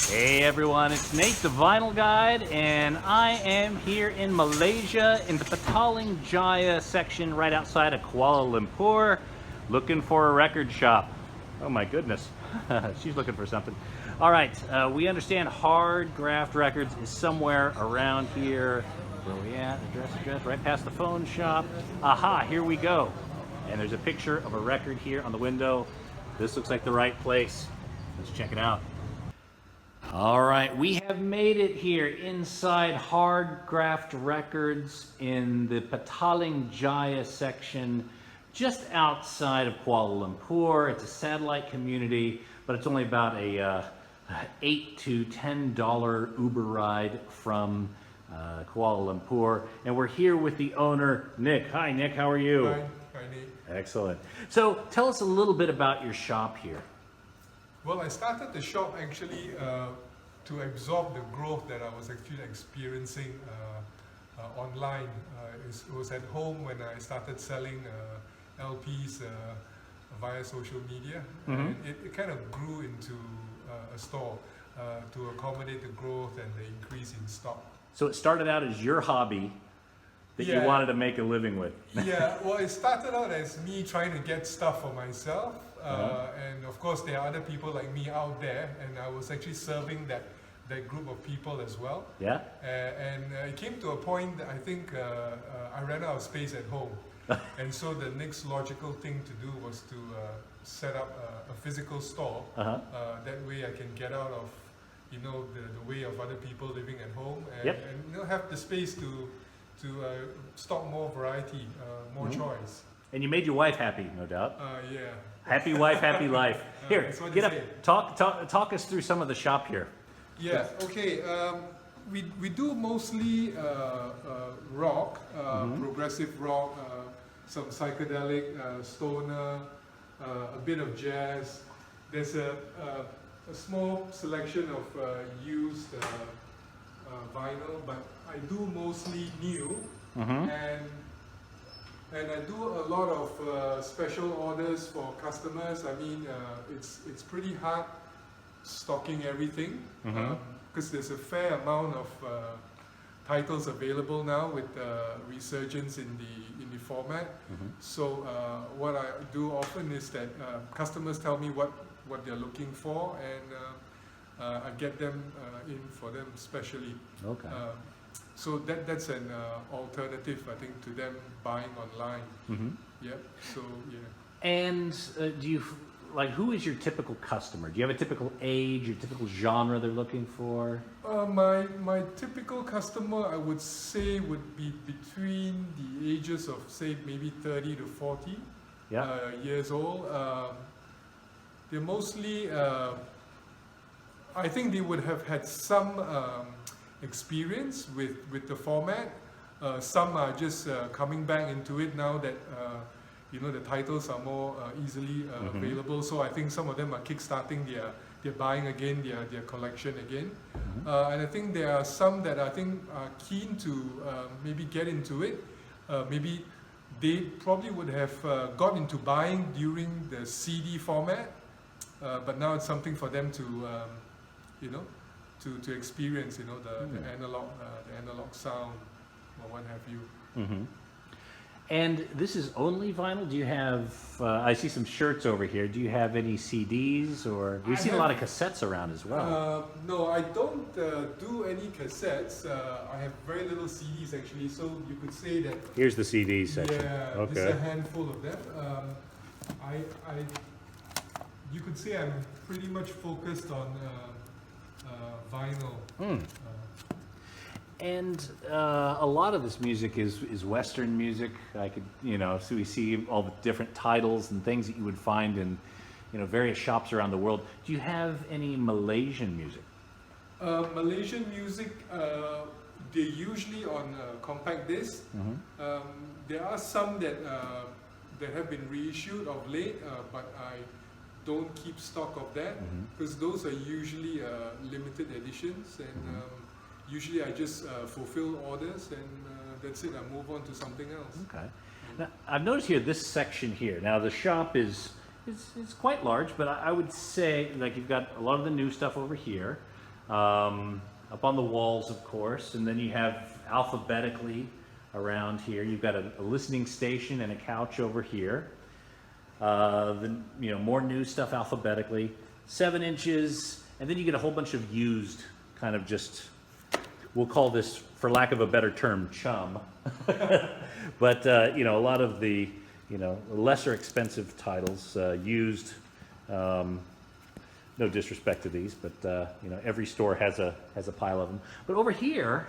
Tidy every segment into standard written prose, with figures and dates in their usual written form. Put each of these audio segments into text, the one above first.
Hey everyone, it's Nate the Vinyl Guide, and I am here in Malaysia in the Petaling Jaya section right outside of Kuala Lumpur, looking for a record shop. Oh my goodness, she's looking for something. All right, we understand Hard Graft Records is somewhere around here. Where are we at? Address, right past the phone shop. Aha, here we go. And there's a picture of a record here on the window. This looks like the right place. Let's check it out. All right, we have made it here inside Hard Graft Records in the Petaling Jaya section, just outside of Kuala Lumpur. It's a satellite community, but it's only about a $8 to $10 Uber ride from Kuala Lumpur. And we're here with the owner, Nick. Hi, Nick, how are you? Hi, Nate. Excellent. So tell us a little bit about your shop here. Well, I started the shop actually to absorb the growth that I was actually experiencing online. It was at home when I started selling LPs via social media. And it kind of grew into a store to accommodate the growth and the increase in stock. So it started out as your hobby that you wanted to make a living with. Yeah, well, it started out as me trying to get stuff for myself. And of course, there are other people like me out there, and I was actually serving that group of people as well. Yeah. And it came to a point that I think I ran out of space at home. And so the next logical thing to do was to set up a physical store. That way I can get out of, the way of other people living at home and have the space to stock more variety, more choice. And you made your wife happy, no doubt. Yeah. Happy wife, happy life. Here, get up. Say. Talk us through some of the shop here. Yeah. Okay. We do mostly rock, progressive rock, some psychedelic, stoner, a bit of jazz. There's a small selection of used vinyl, but I do mostly new, and I do a lot of special orders for customers. I mean, it's pretty hard stocking everything because there's a fair amount of titles available now with resurgence in the format. So what I do often is that customers tell me what they're looking for, and I get them in for them specially. Okay. So that's an alternative, I think, to them buying online. Yeah. So yeah. And do you who is your typical customer? Do you have a typical age, your typical genre they're looking for? My typical customer, I would say, would be between the ages of, say, maybe 30 to 40 years old. They're mostly, I think they would have had some experience with the format. Some are just coming back into it now that the titles are more easily available. So I think some of them are kickstarting their buying again, their collection again. And I think there are some that I think are keen to maybe get into it. Maybe they probably would have got into buying during the CD format, but now it's something for them to to experience, the analog sound or what have you. And this is only vinyl? Do you have, I see some shirts over here. Do you have any CDs, or we've seen a lot of cassettes around as well? No, I don't do any cassettes. I have very little CDs actually, so you could say that. Here's the CD section. Yeah, okay. There's a handful of them. You could say I'm pretty much focused on vinyl. And a lot of this music is Western music. I could, so we see all the different titles and things that you would find in, various shops around the world. Do you have any Malaysian music? Malaysian music, they're usually on compact disc. There are some that have been reissued of late, but I don't keep stock of that because those are usually limited editions, and usually I just fulfill orders, and that's it. I move on to something else. Okay. Now, I've noticed here this section here. Now the shop is quite large, but I would say you've got a lot of the new stuff over here. up on the walls, of course, and then you have alphabetically around here. You've got a listening station and a couch over here. More new stuff alphabetically, 7 inches, and then you get a whole bunch of used, kind of just, we'll call this, for lack of a better term, chum. But a lot of the lesser expensive titles used. No disrespect to these, but every store has a pile of them. But over here,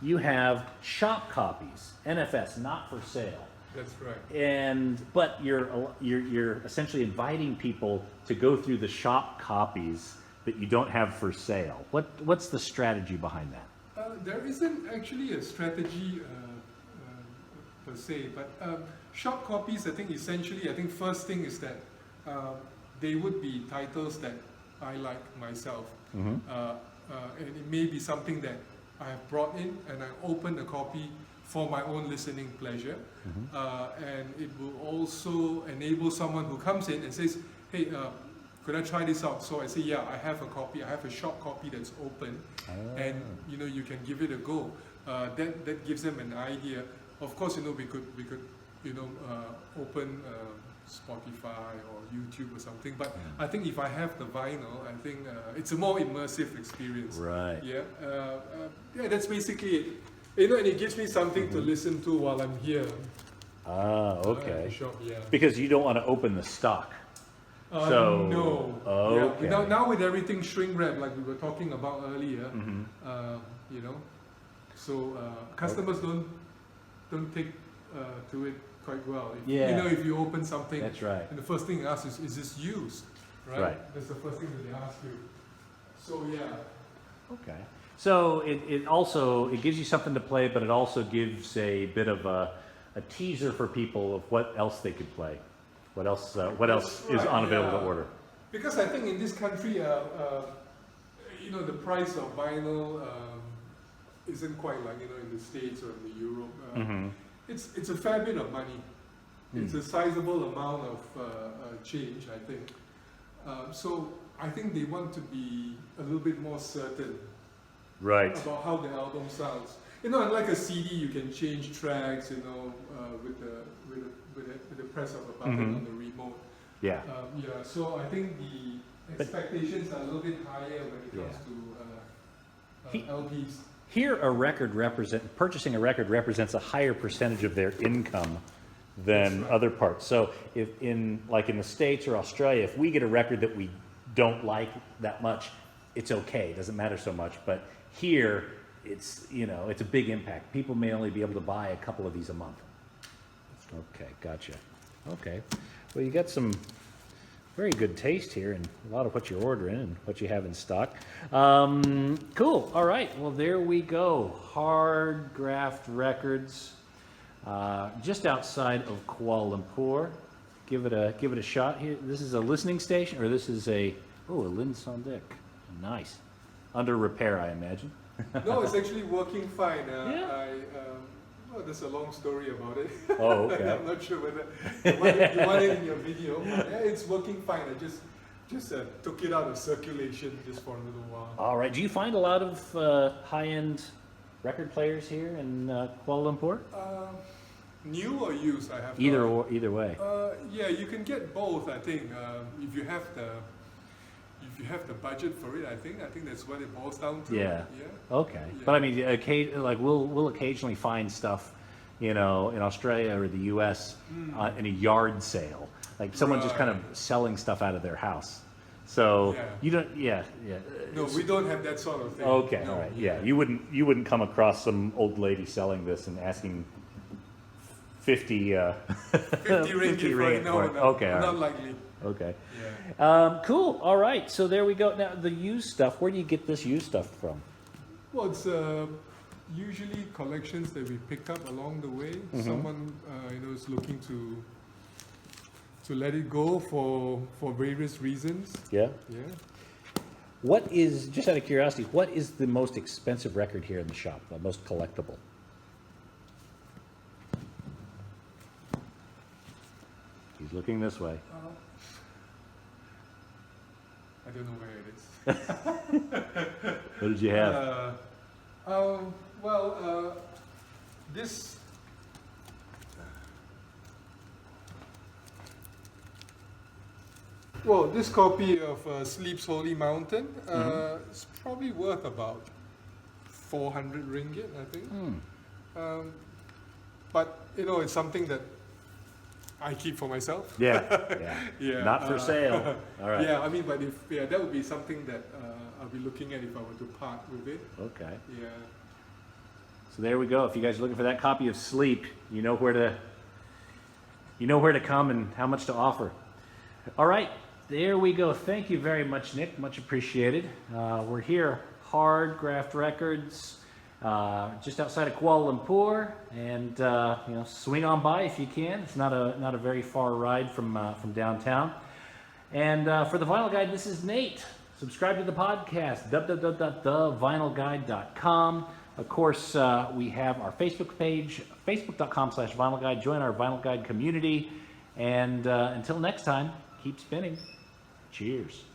you have shop copies, NFS, not for sale. That's right. But you're essentially inviting people to go through the shop copies that you don't have for sale. What's the strategy behind that? There isn't actually a strategy per se, but shop copies, I think first thing is that they would be titles that I like myself. And it may be something that I have brought in and I open a copy for my own listening pleasure. And it will also enable someone who comes in and says, hey, could I try this out? So I say, yeah, I have a copy. I have a shop copy that's open, and you can give it a go. That gives them an idea. Of course, we could open Spotify or YouTube or something. But I think if I have the vinyl, I think it's a more immersive experience. Right. Yeah. That's basically it. And it gives me something to listen to while I'm here. Okay. At the shop, yeah. Because you don't want to open the stock. No. Okay. Yeah. Now with everything shrink wrap, like we were talking about earlier, so customers don't take to it quite well. If you open something, that's right. And the first thing they ask is this used? Right. That's the first thing that they ask you. So yeah. Okay. So it gives you something to play, but it also gives a bit of a teaser for people of what else they could play. What else is unavailable to order? Because I think in this country, the price of vinyl isn't quite like in the States or in Europe. It's a fair bit of money. It's a sizable amount of change, I think. So I think they want to be a little bit more certain, right, about how the album sounds. Unlike a CD, you can change tracks, with the press of a button on the remote. Yeah. So I think the expectations are a little bit higher when it comes to LPs. Here, purchasing a record represents a higher percentage of their income than other parts. So if in the States or Australia, if we get a record that we don't like that much, it's okay. It doesn't matter so much. But here, it's a big impact. People may only be able to buy a couple of these a month. Okay, gotcha. Okay, well, you got some very good taste here and a lot of what you're ordering and what you have in stock. Cool. All right. Well, there we go. Hard Graft Records, just outside of Kuala Lumpur. Give it a shot here. This is a listening station, or this is a Lynn Sondick. Nice. Under repair, I imagine. No, it's actually working fine. There's a long story about it. Oh, okay. I'm not sure whether you want it in your video. But it's working fine. I just took it out of circulation just for a little while. All right. Do you find a lot of high-end record players here in Kuala Lumpur? New or used? I have either way. Yeah, you can get both. I think if you have the budget for it, I think that's what it boils down to. Yeah. Okay. Yeah. But I mean, we'll occasionally find stuff, in Australia or the U.S. In a yard sale, like someone just kind of selling stuff out of their house. So you don't. Yeah. No, we don't have that sort of thing. Okay. No, all right. Yeah. You wouldn't come across some old lady selling this and asking 50 ringgit for it. No. Okay. Not likely. Okay. Yeah. Cool. All right. So there we go. Now the used stuff. Where do you get this used stuff from? Well, it's usually collections that we pick up along the way. Someone is looking to let it go for various reasons. Yeah. Yeah. What is, just out of curiosity, what is the most expensive record here in the shop? The most collectible? He's looking this way. I don't know where it is. What did you have? This. Well, this copy of Sleep's Holy Mountain is probably worth about 400 ringgit, I think. But you know, it's something that I keep for myself. Yeah. Yeah. Not for sale. All right. Yeah, I mean, but if that would be something that I'll be looking at if I were to part with it. Okay. Yeah. So there we go. If you guys are looking for that copy of Sleep, you know where to come and how much to offer. All right. There we go. Thank you very much, Nick. Much appreciated. We're here, Hard Graft Records, just outside of Kuala Lumpur, and you know, swing on by if you can. It's not a very far ride from downtown. And for the Vinyl Guide, this is Nate. Subscribe to the podcast, www.thevinylguide.com. Of course, we have our Facebook page, facebook.com/Vinyl Guide. Join our Vinyl Guide community. And until next time, keep spinning. Cheers.